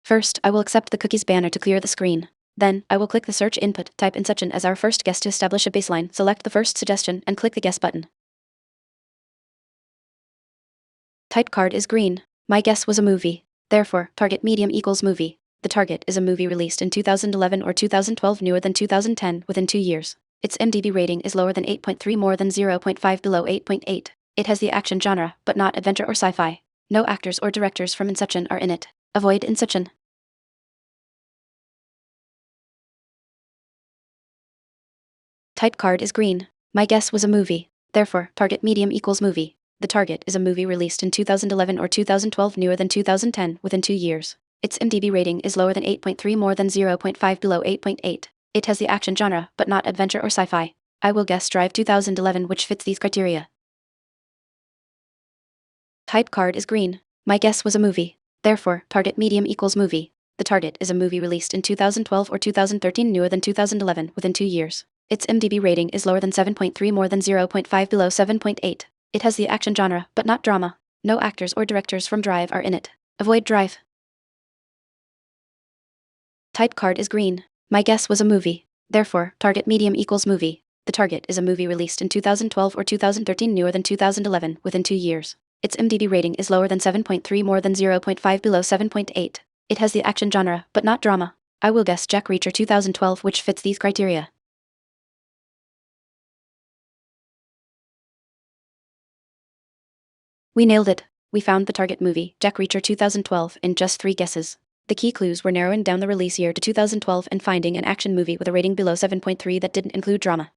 First, I will accept the cookies banner to clear the screen. Then, I will click the search input, type Inception as our first guess to establish a baseline, select the first suggestion, and click the guess button. Type card is green. My guess was a movie. Therefore, target medium equals movie. The target is a movie released in 2011 or 2012, newer than 2010, within 2 years. Its IMDb rating is lower than 8.3, more than 0.5, below 8.8. It has the action genre, but not adventure or sci-fi. No actors or directors from Inception are in it. Avoid Inception. Type card is green. My guess was a movie. Therefore, target medium equals movie. The target is a movie released in 2011 or 2012, newer than 2010, within 2 years. Its IMDb rating is lower than 8.3, more than 0.5, below 8.8. It has the action genre, but not adventure or sci-fi. I will guess Drive 2011, which fits these criteria. Type card is green. My guess was a movie. Therefore, target medium equals movie. The target is a movie released in 2012 or 2013, newer than 2011, within 2 years. Its IMDb rating is lower than 7.3, more than 0.5, below 7.8. It has the action genre, but not drama. No actors or directors from Drive are in it. Avoid Drive. Type card is green. My guess was a movie. Therefore, target medium equals movie. The target is a movie released in 2012 or 2013, newer than 2011, within 2 years. Its IMDb rating is lower than 7.3, more than 0.5, below 7.8. It has the action genre, but not drama. I will guess Jack Reacher 2012, which fits these criteria. We nailed it. We found the target movie, Jack Reacher 2012, in just 3 guesses. The key clues were narrowing down the release year to 2012 and finding an action movie with a rating below 7.3 that didn't include drama.